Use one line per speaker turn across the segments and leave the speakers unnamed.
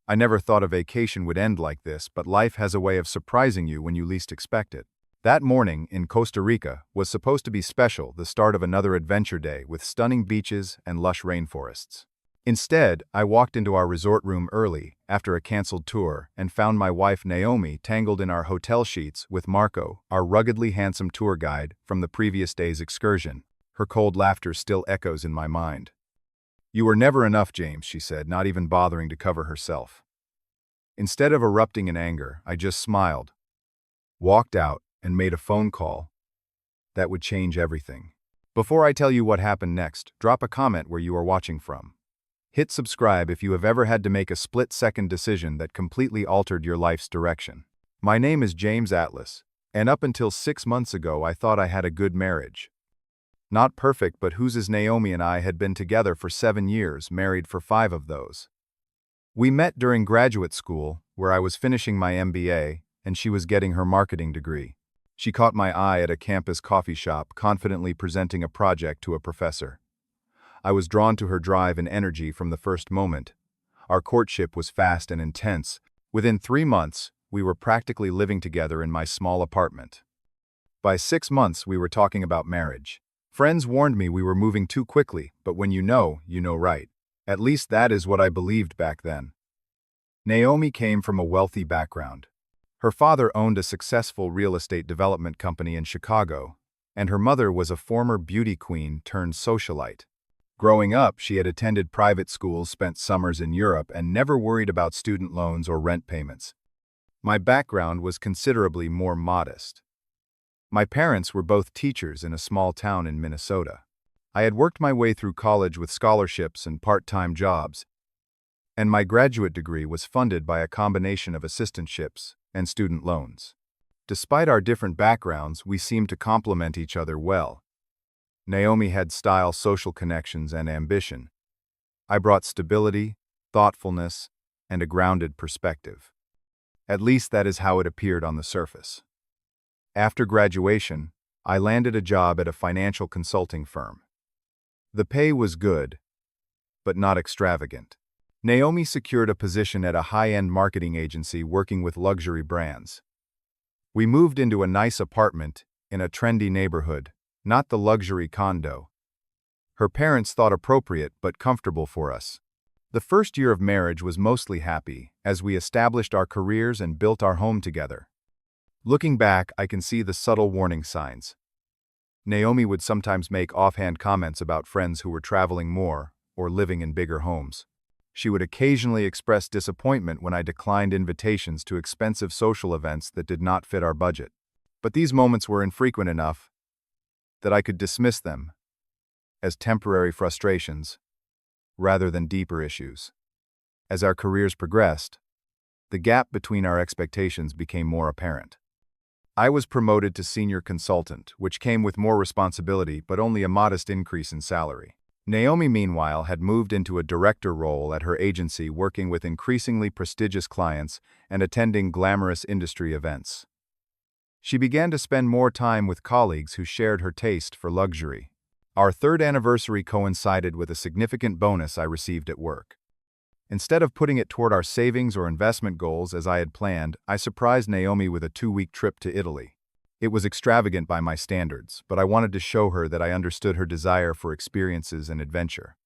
I never thought a vacation would end like this, but life has a way of surprising you when you least expect it. That morning in Costa Rica was supposed to be special, the start of another adventure day with stunning beaches and lush rainforests. Instead, I walked into our resort room early, after a canceled tour, and found my wife Naomi tangled in our hotel sheets with Marco, our ruggedly handsome tour guide from the previous day's excursion. Her cold laughter still echoes in my mind. "You were never enough, James," she said, not even bothering to cover herself. Instead of erupting in anger, I just smiled, walked out, and made a phone call. That would change everything. Before I tell you what happened next, drop a comment where you are watching from. Hit subscribe if you have ever had to make a split-second decision that completely altered your life's direction. My name is James Atlas, and up until 6 months ago I thought I had a good marriage. Not perfect, but whose Naomi and I had been together for 7 years, married for 5 of those. We met during graduate school, where I was finishing my MBA, and she was getting her marketing degree. She caught my eye at a campus coffee shop, confidently presenting a project to a professor. I was drawn to her drive and energy from the first moment. Our courtship was fast and intense. Within 3 months, we were practically living together in my small apartment. By 6 months, we were talking about marriage. Friends warned me we were moving too quickly, but when you know right. At least that is what I believed back then. Naomi came from a wealthy background. Her father owned a successful real estate development company in Chicago, and her mother was a former beauty queen turned socialite. Growing up, she had attended private schools, spent summers in Europe, and never worried about student loans or rent payments. My background was considerably more modest. My parents were both teachers in a small town in Minnesota. I had worked my way through college with scholarships and part-time jobs, and my graduate degree was funded by a combination of assistantships and student loans. Despite our different backgrounds, we seemed to complement each other well. Naomi had style, social connections, and ambition. I brought stability, thoughtfulness, and a grounded perspective. At least that is how it appeared on the surface. After graduation, I landed a job at a financial consulting firm. The pay was good, but not extravagant. Naomi secured a position at a high-end marketing agency working with luxury brands. We moved into a nice apartment in a trendy neighborhood, not the luxury condo her parents thought appropriate but comfortable for us. The first year of marriage was mostly happy, as we established our careers and built our home together. Looking back, I can see the subtle warning signs. Naomi would sometimes make offhand comments about friends who were traveling more or living in bigger homes. She would occasionally express disappointment when I declined invitations to expensive social events that did not fit our budget. But these moments were infrequent enough that I could dismiss them as temporary frustrations rather than deeper issues. As our careers progressed, the gap between our expectations became more apparent. I was promoted to senior consultant, which came with more responsibility but only a modest increase in salary. Naomi, meanwhile, had moved into a director role at her agency, working with increasingly prestigious clients and attending glamorous industry events. She began to spend more time with colleagues who shared her taste for luxury. Our 3rd anniversary coincided with a significant bonus I received at work. Instead of putting it toward our savings or investment goals as I had planned, I surprised Naomi with a 2-week trip to Italy. It was extravagant by my standards, but I wanted to show her that I understood her desire for experiences and adventure.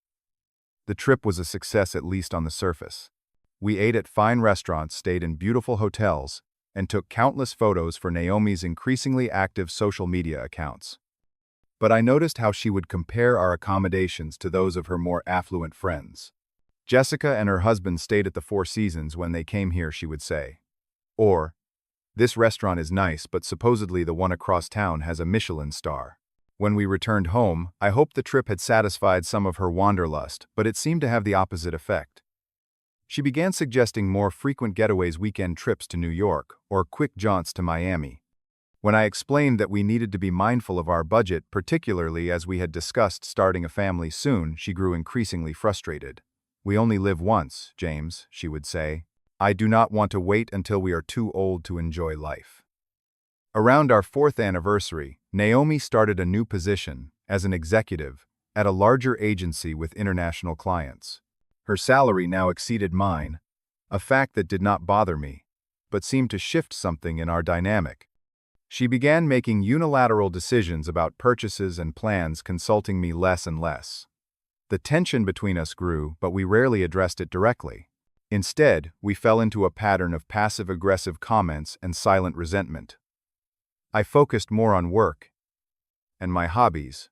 The trip was a success, at least on the surface. We ate at fine restaurants, stayed in beautiful hotels, and took countless photos for Naomi's increasingly active social media accounts. But I noticed how she would compare our accommodations to those of her more affluent friends. Jessica and her husband stayed at the Four Seasons when they came here, she would say. Or, this restaurant is nice, but supposedly the one across town has a Michelin star. When we returned home, I hoped the trip had satisfied some of her wanderlust, but it seemed to have the opposite effect. She began suggesting more frequent getaways, weekend trips to New York, or quick jaunts to Miami. When I explained that we needed to be mindful of our budget, particularly as we had discussed starting a family soon, she grew increasingly frustrated. "We only live once, James," she would say. "I do not want to wait until we are too old to enjoy life." Around our 4th anniversary, Naomi started a new position as an executive at a larger agency with international clients. Her salary now exceeded mine, a fact that did not bother me, but seemed to shift something in our dynamic. She began making unilateral decisions about purchases and plans, consulting me less and less. The tension between us grew, but we rarely addressed it directly. Instead, we fell into a pattern of passive-aggressive comments and silent resentment. I focused more on work and my hobbies,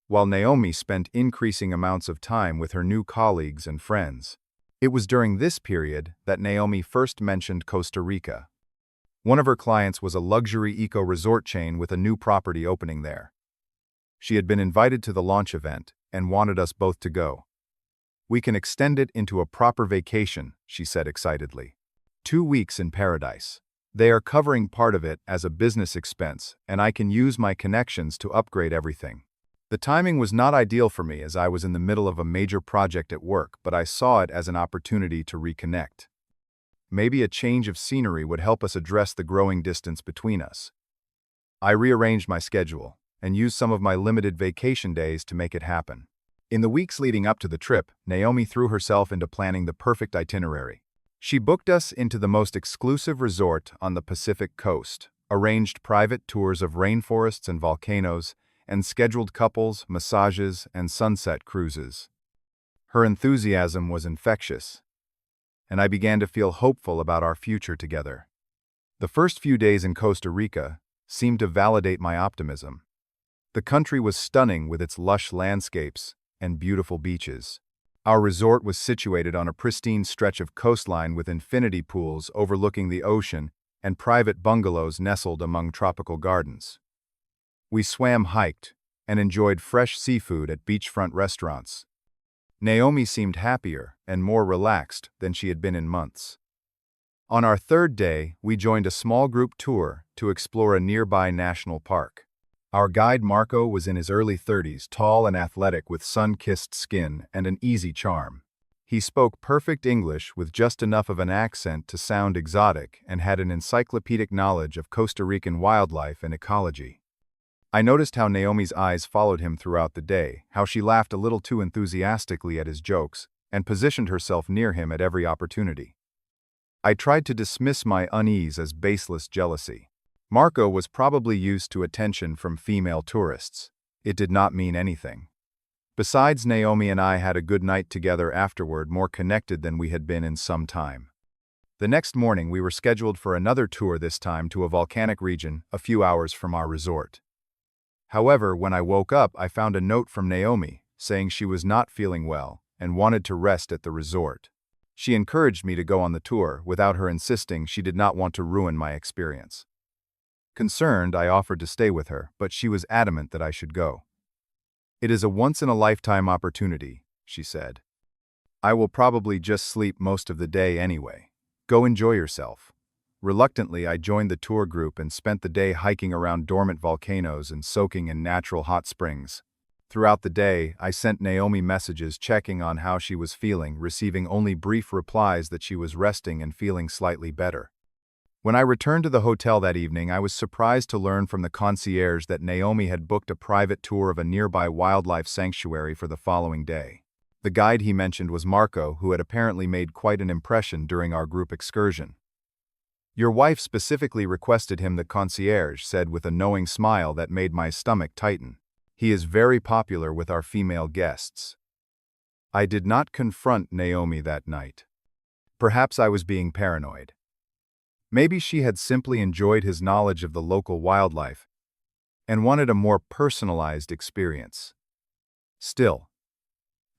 while Naomi spent increasing amounts of time with her new colleagues and friends. It was during this period that Naomi first mentioned Costa Rica. One of her clients was a luxury eco-resort chain with a new property opening there. She had been invited to the launch event and wanted us both to go. "We can extend it into a proper vacation," she said excitedly. 2 weeks in paradise. They are covering part of it as a business expense, and I can use my connections to upgrade everything. The timing was not ideal for me as I was in the middle of a major project at work, but I saw it as an opportunity to reconnect. Maybe a change of scenery would help us address the growing distance between us. I rearranged my schedule and used some of my limited vacation days to make it happen. In the weeks leading up to the trip, Naomi threw herself into planning the perfect itinerary. She booked us into the most exclusive resort on the Pacific coast, arranged private tours of rainforests and volcanoes, and scheduled couples, massages, and sunset cruises. Her enthusiasm was infectious, and I began to feel hopeful about our future together. The first few days in Costa Rica seemed to validate my optimism. The country was stunning with its lush landscapes and beautiful beaches. Our resort was situated on a pristine stretch of coastline with infinity pools overlooking the ocean and private bungalows nestled among tropical gardens. We swam, hiked, and enjoyed fresh seafood at beachfront restaurants. Naomi seemed happier and more relaxed than she had been in months. On our third day, we joined a small group tour to explore a nearby national park. Our guide Marco was in his early 30s, tall and athletic with sun-kissed skin and an easy charm. He spoke perfect English with just enough of an accent to sound exotic and had an encyclopedic knowledge of Costa Rican wildlife and ecology. I noticed how Naomi's eyes followed him throughout the day, how she laughed a little too enthusiastically at his jokes, and positioned herself near him at every opportunity. I tried to dismiss my unease as baseless jealousy. Marco was probably used to attention from female tourists. It did not mean anything. Besides, Naomi and I had a good night together afterward, more connected than we had been in some time. The next morning we were scheduled for another tour, this time to a volcanic region a few hours from our resort. However, when I woke up, I found a note from Naomi saying she was not feeling well and wanted to rest at the resort. She encouraged me to go on the tour without her insisting. She did not want to ruin my experience. Concerned, I offered to stay with her, but she was adamant that I should go. "It is a once-in-a-lifetime opportunity," she said. "I will probably just sleep most of the day anyway. Go enjoy yourself." Reluctantly, I joined the tour group and spent the day hiking around dormant volcanoes and soaking in natural hot springs. Throughout the day, I sent Naomi messages checking on how she was feeling, receiving only brief replies that she was resting and feeling slightly better. When I returned to the hotel that evening, I was surprised to learn from the concierge that Naomi had booked a private tour of a nearby wildlife sanctuary for the following day. The guide he mentioned was Marco, who had apparently made quite an impression during our group excursion. "Your wife specifically requested him," the concierge said with a knowing smile that made my stomach tighten. "He is very popular with our female guests." I did not confront Naomi that night. Perhaps I was being paranoid. Maybe she had simply enjoyed his knowledge of the local wildlife and wanted a more personalized experience. Still,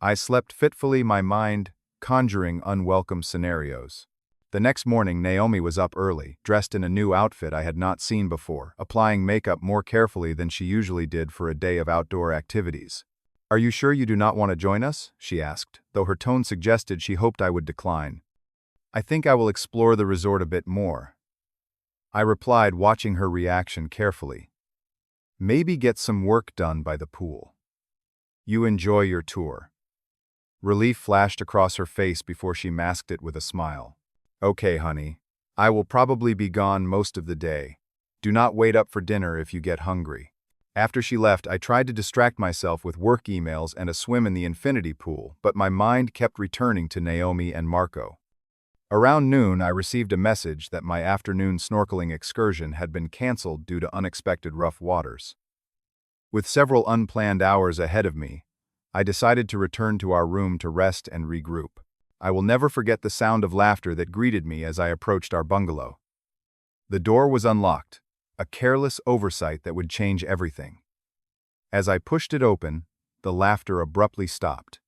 I slept fitfully, my mind conjuring unwelcome scenarios. The next morning, Naomi was up early, dressed in a new outfit I had not seen before, applying makeup more carefully than she usually did for a day of outdoor activities. "Are you sure you do not want to join us?" she asked, though her tone suggested she hoped I would decline. "I think I will explore the resort a bit more," I replied, watching her reaction carefully. "Maybe get some work done by the pool. You enjoy your tour." Relief flashed across her face before she masked it with a smile. "Okay, honey. I will probably be gone most of the day. Do not wait up for dinner if you get hungry." After she left, I tried to distract myself with work emails and a swim in the infinity pool, but my mind kept returning to Naomi and Marco. Around noon, I received a message that my afternoon snorkeling excursion had been canceled due to unexpected rough waters. With several unplanned hours ahead of me, I decided to return to our room to rest and regroup. I will never forget the sound of laughter that greeted me as I approached our bungalow. The door was unlocked, a careless oversight that would change everything. As I pushed it open, the laughter abruptly stopped.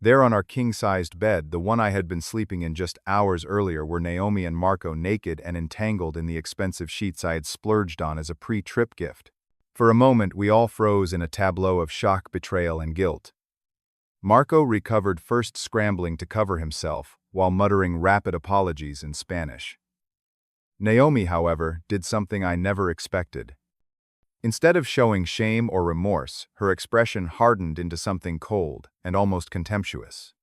There on our king-sized bed, the one I had been sleeping in just hours earlier, were Naomi and Marco, naked and entangled in the expensive sheets I had splurged on as a pre-trip gift. For a moment, we all froze in a tableau of shock, betrayal, and guilt. Marco recovered, first scrambling to cover himself, while muttering rapid apologies in Spanish. Naomi, however, did something I never expected. Instead of showing shame or remorse, her expression hardened into something cold and almost contemptuous.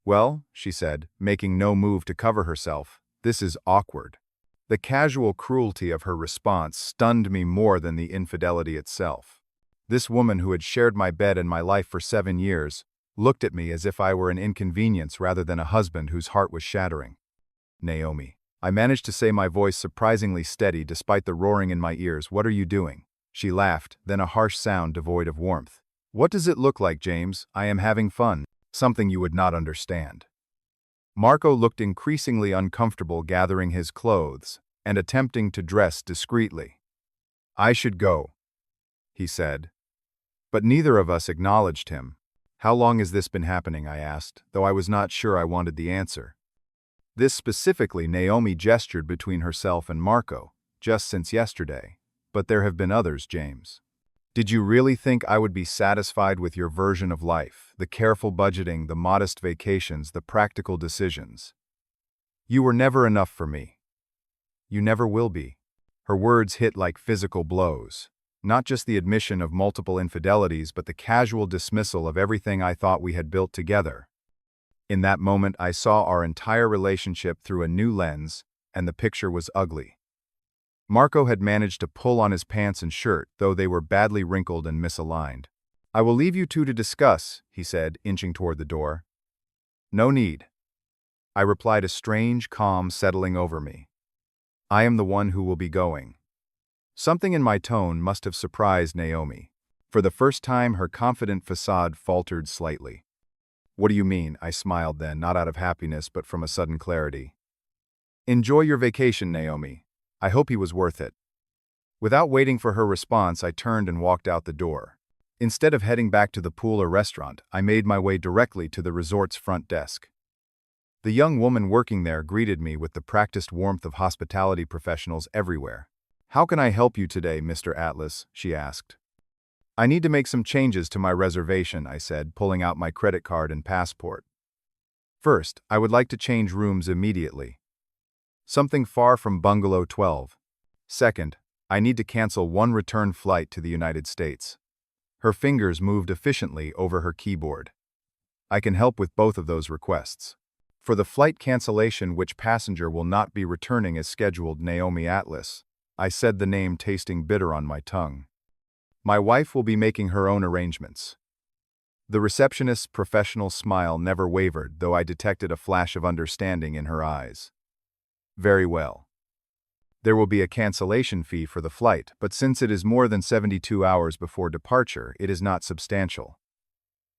"Well," she said, making no move to cover herself, "this is awkward." The casual cruelty of her response stunned me more than the infidelity itself. This woman, who had shared my bed and my life for 7 years, looked at me as if I were an inconvenience rather than a husband whose heart was shattering. "Naomi," I managed to say, my voice surprisingly steady despite the roaring in my ears, "what are you doing?" She laughed, then a harsh sound devoid of warmth. "What does it look like, James? I am having fun. Something you would not understand." Marco looked increasingly uncomfortable, gathering his clothes and attempting to dress discreetly. "I should go," he said. But neither of us acknowledged him. "How long has this been happening?" I asked, though I was not sure I wanted the answer. This specifically, Naomi gestured between herself and Marco, "just since yesterday. But there have been others, James." "Did you really think I would be satisfied with your version of life? The careful budgeting, the modest vacations, the practical decisions. You were never enough for me. You never will be." Her words hit like physical blows. Not just the admission of multiple infidelities, but the casual dismissal of everything I thought we had built together. In that moment, I saw our entire relationship through a new lens, and the picture was ugly. Marco had managed to pull on his pants and shirt, though they were badly wrinkled and misaligned. "I will leave you two to discuss," he said, inching toward the door. "No need," I replied, a strange calm settling over me. "I am the one who will be going." Something in my tone must have surprised Naomi. For the first time, her confident facade faltered slightly. "What do you mean?" I smiled then, not out of happiness but from a sudden clarity. "Enjoy your vacation, Naomi. I hope he was worth it." Without waiting for her response, I turned and walked out the door. Instead of heading back to the pool or restaurant, I made my way directly to the resort's front desk. The young woman working there greeted me with the practiced warmth of hospitality professionals everywhere. "How can I help you today, Mr. Atlas?" she asked. "I need to make some changes to my reservation," I said, pulling out my credit card and passport. "First, I would like to change rooms immediately. Something far from Bungalow 12. Second, I need to cancel one return flight to the United States." Her fingers moved efficiently over her keyboard. "I can help with both of those requests. For the flight cancellation, which passenger will not be returning as scheduled?" "Naomi Atlas." I said, the name tasting bitter on my tongue. "My wife will be making her own arrangements." The receptionist's professional smile never wavered, though I detected a flash of understanding in her eyes. "Very well. There will be a cancellation fee for the flight, but since it is more than 72 hours before departure, it is not substantial.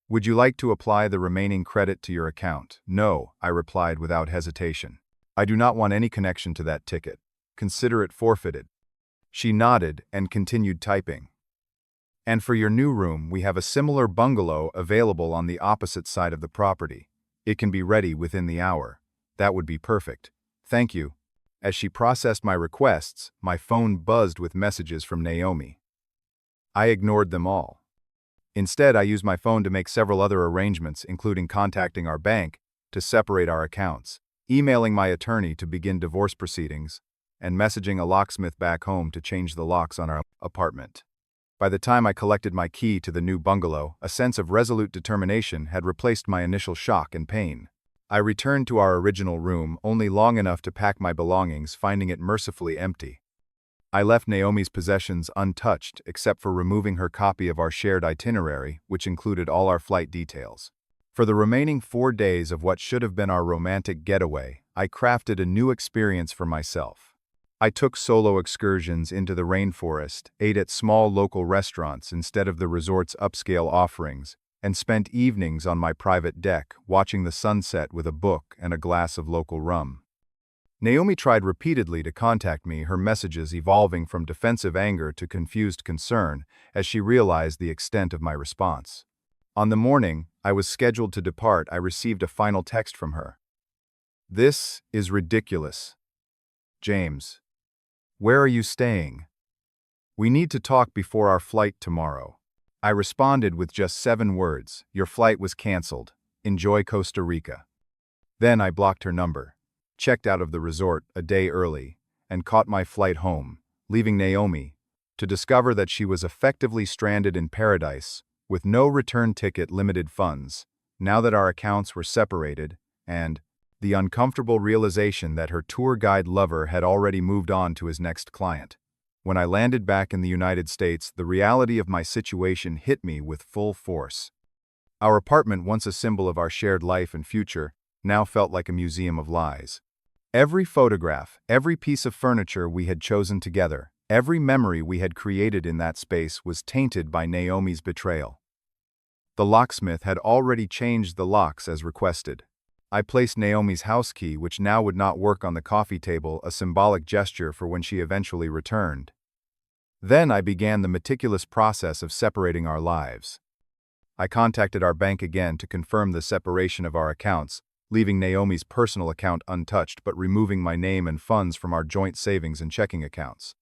Would you like to apply the remaining credit to your account?" "No," I replied without hesitation. "I do not want any connection to that ticket. Consider it forfeited." She nodded and continued typing. "And for your new room, we have a similar bungalow available on the opposite side of the property. It can be ready within the hour." "That would be perfect. Thank you." As she processed my requests, my phone buzzed with messages from Naomi. I ignored them all. Instead, I used my phone to make several other arrangements, including contacting our bank to separate our accounts, emailing my attorney to begin divorce proceedings, and messaging a locksmith back home to change the locks on our apartment. By the time I collected my key to the new bungalow, a sense of resolute determination had replaced my initial shock and pain. I returned to our original room only long enough to pack my belongings, finding it mercifully empty. I left Naomi's possessions untouched except for removing her copy of our shared itinerary, which included all our flight details. For the remaining 4 days of what should have been our romantic getaway, I crafted a new experience for myself. I took solo excursions into the rainforest, ate at small local restaurants instead of the resort's upscale offerings, and spent evenings on my private deck watching the sunset with a book and a glass of local rum. Naomi tried repeatedly to contact me, her messages evolving from defensive anger to confused concern as she realized the extent of my response. On the morning I was scheduled to depart, I received a final text from her. "This is ridiculous. James, where are you staying? We need to talk before our flight tomorrow." I responded with just 7 words, "Your flight was canceled. Enjoy Costa Rica." Then I blocked her number, checked out of the resort a day early, and caught my flight home, leaving Naomi to discover that she was effectively stranded in paradise with no return ticket, limited funds, now that our accounts were separated, and the uncomfortable realization that her tour guide lover had already moved on to his next client. When I landed back in the United States, the reality of my situation hit me with full force. Our apartment, once a symbol of our shared life and future, now felt like a museum of lies. Every photograph, every piece of furniture we had chosen together, every memory we had created in that space was tainted by Naomi's betrayal. The locksmith had already changed the locks as requested. I placed Naomi's house key, which now would not work, on the coffee table, a symbolic gesture for when she eventually returned. Then I began the meticulous process of separating our lives. I contacted our bank again to confirm the separation of our accounts, leaving Naomi's personal account untouched but removing my name and funds from our joint savings and checking accounts.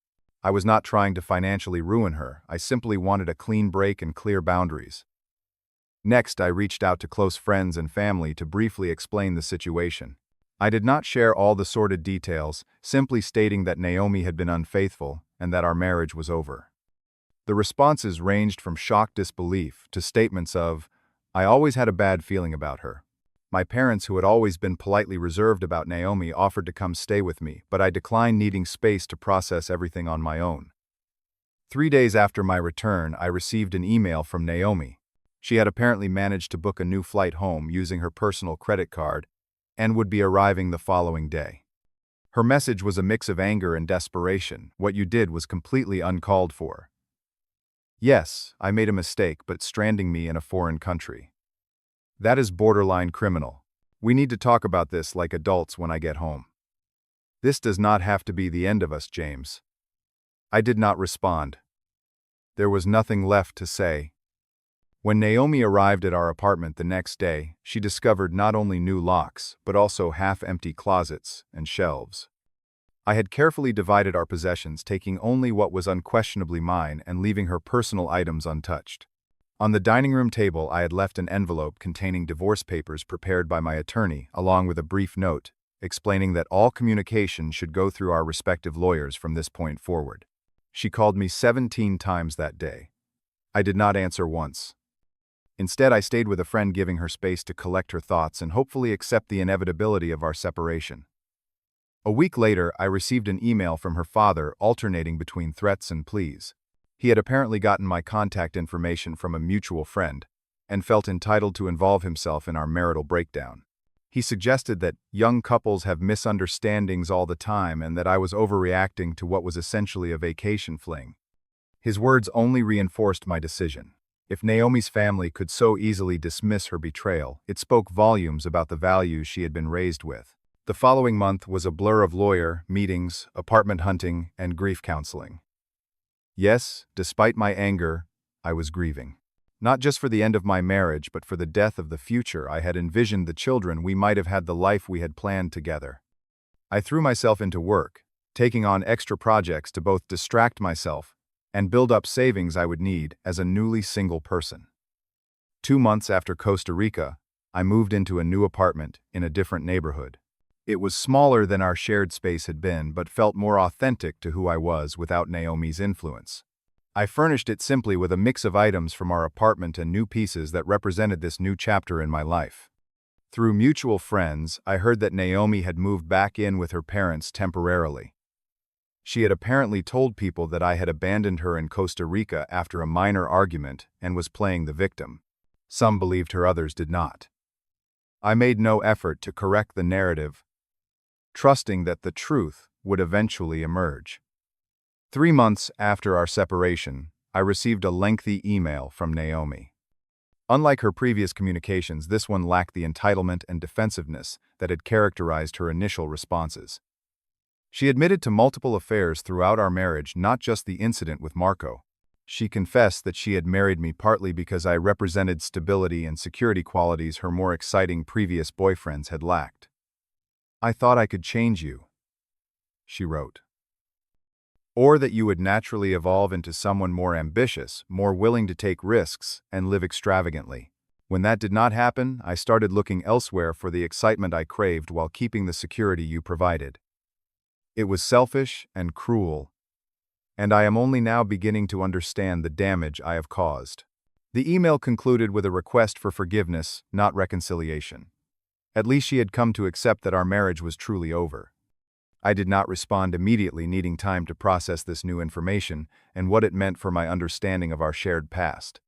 I was not trying to financially ruin her, I simply wanted a clean break and clear boundaries. Next, I reached out to close friends and family to briefly explain the situation. I did not share all the sordid details, simply stating that Naomi had been unfaithful and that our marriage was over. The responses ranged from shocked disbelief to statements of, "I always had a bad feeling about her." My parents, who had always been politely reserved about Naomi, offered to come stay with me, but I declined, needing space to process everything on my own. 3 days after my return, I received an email from Naomi. She had apparently managed to book a new flight home using her personal credit card and would be arriving the following day. Her message was a mix of anger and desperation. "What you did was completely uncalled for. Yes, I made a mistake, but stranding me in a foreign country. That is borderline criminal. We need to talk about this like adults when I get home. This does not have to be the end of us, James." I did not respond. There was nothing left to say. When Naomi arrived at our apartment the next day, she discovered not only new locks, but also half-empty closets and shelves. I had carefully divided our possessions, taking only what was unquestionably mine and leaving her personal items untouched. On the dining room table, I had left an envelope containing divorce papers prepared by my attorney, along with a brief note explaining that all communication should go through our respective lawyers from this point forward. She called me 17 times that day. I did not answer once. Instead, I stayed with a friend, giving her space to collect her thoughts and hopefully accept the inevitability of our separation. A week later, I received an email from her father, alternating between threats and pleas. He had apparently gotten my contact information from a mutual friend and felt entitled to involve himself in our marital breakdown. He suggested that young couples have misunderstandings all the time and that I was overreacting to what was essentially a vacation fling. His words only reinforced my decision. If Naomi's family could so easily dismiss her betrayal, it spoke volumes about the values she had been raised with. The following month was a blur of lawyer, meetings, apartment hunting, and grief counseling. Yes, despite my anger, I was grieving. Not just for the end of my marriage, but for the death of the future I had envisioned, the children we might have had, the life we had planned together. I threw myself into work, taking on extra projects to both distract myself and build up savings I would need as a newly single person. 2 months after Costa Rica, I moved into a new apartment in a different neighborhood. It was smaller than our shared space had been, but felt more authentic to who I was without Naomi's influence. I furnished it simply with a mix of items from our apartment and new pieces that represented this new chapter in my life. Through mutual friends, I heard that Naomi had moved back in with her parents temporarily. She had apparently told people that I had abandoned her in Costa Rica after a minor argument and was playing the victim. Some believed her, others did not. I made no effort to correct the narrative, trusting that the truth would eventually emerge. 3 months after our separation, I received a lengthy email from Naomi. Unlike her previous communications, this one lacked the entitlement and defensiveness that had characterized her initial responses. She admitted to multiple affairs throughout our marriage, not just the incident with Marco. She confessed that she had married me partly because I represented stability and security qualities her more exciting previous boyfriends had lacked. "I thought I could change you," she wrote. "Or that you would naturally evolve into someone more ambitious, more willing to take risks, and live extravagantly. When that did not happen, I started looking elsewhere for the excitement I craved while keeping the security you provided. It was selfish and cruel, and I am only now beginning to understand the damage I have caused." The email concluded with a request for forgiveness, not reconciliation. At least she had come to accept that our marriage was truly over. I did not respond immediately, needing time to process this new information and what it meant for my understanding of our shared past.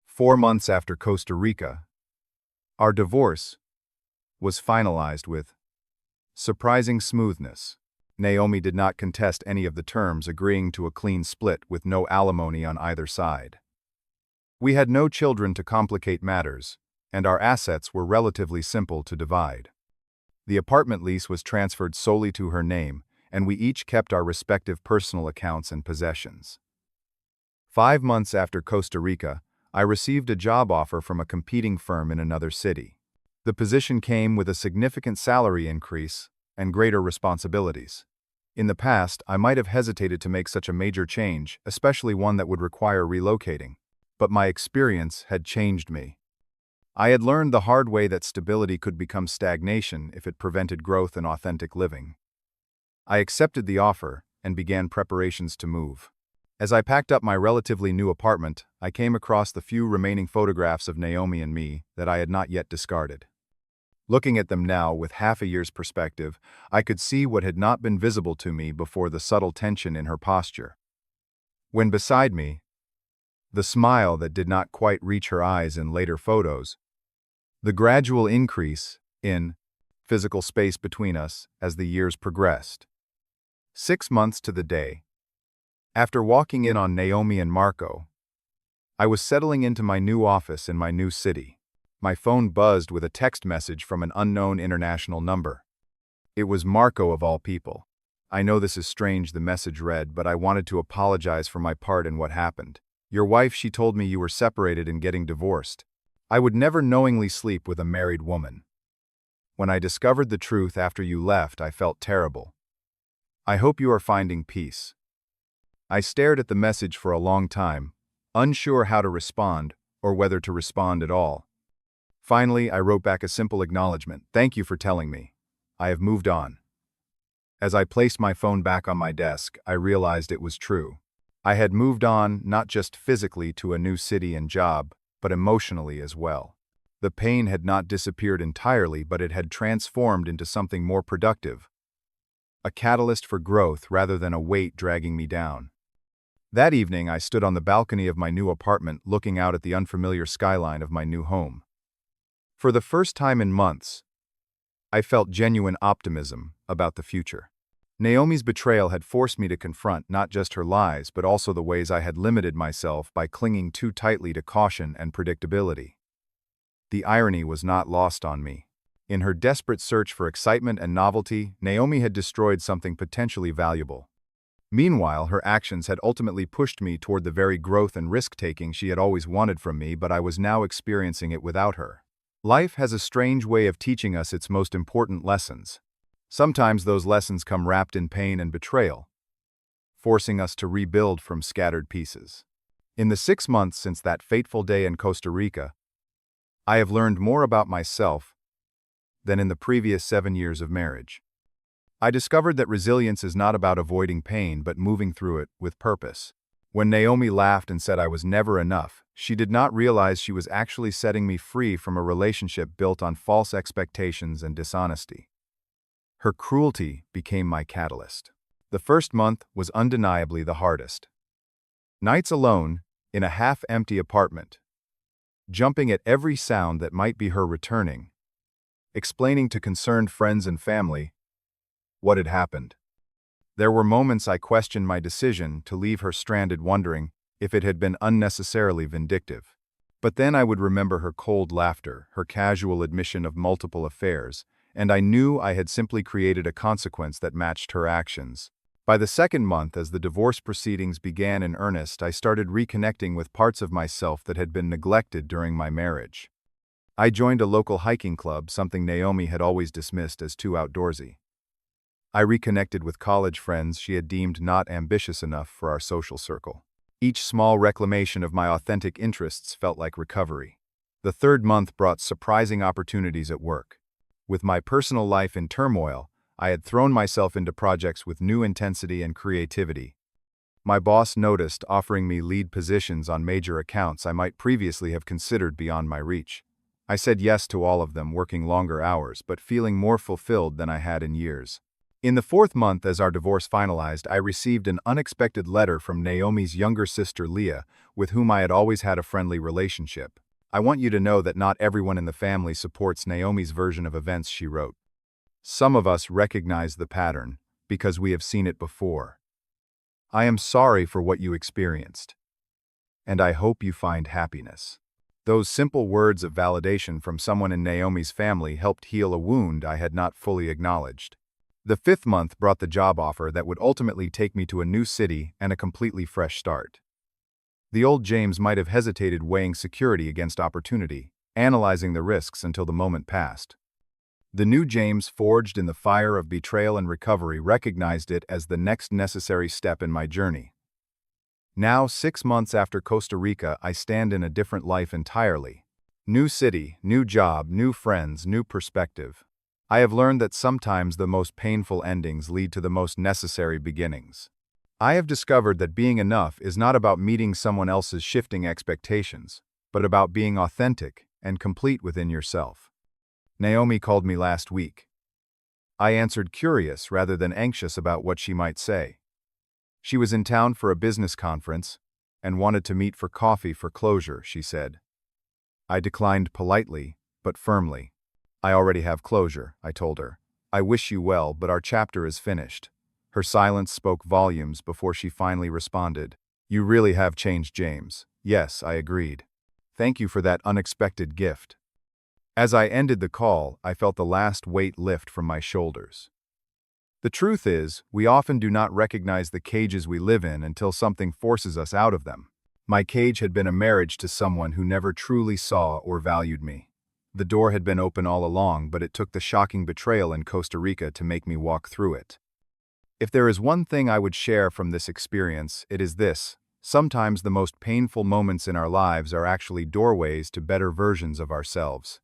4 months after Costa Rica, our divorce was finalized with surprising smoothness. Naomi did not contest any of the terms, agreeing to a clean split with no alimony on either side. We had no children to complicate matters, and our assets were relatively simple to divide. The apartment lease was transferred solely to her name, and we each kept our respective personal accounts and possessions. 5 months after Costa Rica, I received a job offer from a competing firm in another city. The position came with a significant salary increase and greater responsibilities. In the past, I might have hesitated to make such a major change, especially one that would require relocating. But my experience had changed me. I had learned the hard way that stability could become stagnation if it prevented growth and authentic living. I accepted the offer and began preparations to move. As I packed up my relatively new apartment, I came across the few remaining photographs of Naomi and me that I had not yet discarded. Looking at them now with half a year's perspective, I could see what had not been visible to me before: the subtle tension in her posture. When beside me, the smile that did not quite reach her eyes in later photos, the gradual increase in physical space between us as the years progressed. 6 months to the day, after walking in on Naomi and Marco, I was settling into my new office in my new city. My phone buzzed with a text message from an unknown international number. It was Marco, of all people. "I know this is strange," the message read, "but I wanted to apologize for my part in what happened. Your wife, she told me you were separated and getting divorced. I would never knowingly sleep with a married woman. When I discovered the truth after you left, I felt terrible. I hope you are finding peace." I stared at the message for a long time, unsure how to respond or whether to respond at all. Finally, I wrote back a simple acknowledgement: "Thank you for telling me. I have moved on." As I placed my phone back on my desk, I realized it was true. I had moved on, not just physically to a new city and job, but emotionally as well. The pain had not disappeared entirely, but it had transformed into something more productive, a catalyst for growth rather than a weight dragging me down. That evening, I stood on the balcony of my new apartment, looking out at the unfamiliar skyline of my new home. For the first time in months, I felt genuine optimism about the future. Naomi's betrayal had forced me to confront not just her lies, but also the ways I had limited myself by clinging too tightly to caution and predictability. The irony was not lost on me. In her desperate search for excitement and novelty, Naomi had destroyed something potentially valuable. Meanwhile, her actions had ultimately pushed me toward the very growth and risk-taking she had always wanted from me, but I was now experiencing it without her. Life has a strange way of teaching us its most important lessons. Sometimes those lessons come wrapped in pain and betrayal, forcing us to rebuild from scattered pieces. In the 6 months since that fateful day in Costa Rica, I have learned more about myself than in the previous 7 years of marriage. I discovered that resilience is not about avoiding pain, but moving through it with purpose. When Naomi laughed and said I was never enough, she did not realize she was actually setting me free from a relationship built on false expectations and dishonesty. Her cruelty became my catalyst. The first month was undeniably the hardest. Nights alone, in a half-empty apartment, jumping at every sound that might be her returning, explaining to concerned friends and family What had happened? There were moments I questioned my decision to leave her stranded, wondering if it had been unnecessarily vindictive. But then I would remember her cold laughter, her casual admission of multiple affairs, and I knew I had simply created a consequence that matched her actions. By the second month, as the divorce proceedings began in earnest, I started reconnecting with parts of myself that had been neglected during my marriage. I joined a local hiking club, something Naomi had always dismissed as too outdoorsy. I reconnected with college friends she had deemed not ambitious enough for our social circle. Each small reclamation of my authentic interests felt like recovery. The third month brought surprising opportunities at work. With my personal life in turmoil, I had thrown myself into projects with new intensity and creativity. My boss noticed, offering me lead positions on major accounts I might previously have considered beyond my reach. I said yes to all of them, working longer hours, but feeling more fulfilled than I had in years. In the fourth month, as our divorce finalized, I received an unexpected letter from Naomi's younger sister Leah, with whom I had always had a friendly relationship. "I want you to know that not everyone in the family supports Naomi's version of events," she wrote. "Some of us recognize the pattern, because we have seen it before. I am sorry for what you experienced, and I hope you find happiness." Those simple words of validation from someone in Naomi's family helped heal a wound I had not fully acknowledged. The fifth month brought the job offer that would ultimately take me to a new city and a completely fresh start. The old James might have hesitated, weighing security against opportunity, analyzing the risks until the moment passed. The new James, forged in the fire of betrayal and recovery, recognized it as the next necessary step in my journey. Now, 6 months after Costa Rica, I stand in a different life entirely. New city, new job, new friends, new perspective. I have learned that sometimes the most painful endings lead to the most necessary beginnings. I have discovered that being enough is not about meeting someone else's shifting expectations, but about being authentic and complete within yourself. Naomi called me last week. I answered, curious rather than anxious about what she might say. She was in town for a business conference and wanted to meet for coffee for closure, she said. I declined politely, but firmly. "I already have closure," I told her. "I wish you well, but our chapter is finished." Her silence spoke volumes before she finally responded. "You really have changed, James." "Yes," I agreed. "Thank you for that unexpected gift." As I ended the call, I felt the last weight lift from my shoulders. The truth is, we often do not recognize the cages we live in until something forces us out of them. My cage had been a marriage to someone who never truly saw or valued me. The door had been open all along, but it took the shocking betrayal in Costa Rica to make me walk through it. If there is one thing I would share from this experience, it is this: sometimes the most painful moments in our lives are actually doorways to better versions of ourselves.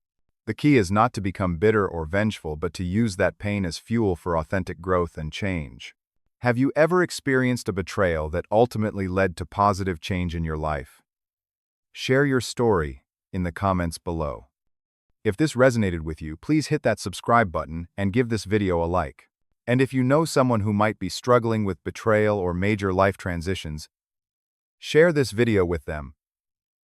The key is not to become bitter or vengeful, but to use that pain as fuel for authentic growth and change. Have you ever experienced a betrayal that ultimately led to positive change in your life? Share your story in the comments below. If this resonated with you, please hit that subscribe button and give this video a like. And if you know someone who might be struggling with betrayal or major life transitions, share this video with them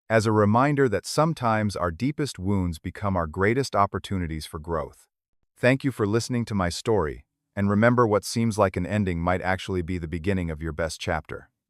as a reminder that sometimes our deepest wounds become our greatest opportunities for growth. Thank you for listening to my story, and remember, what seems like an ending might actually be the beginning of your best chapter.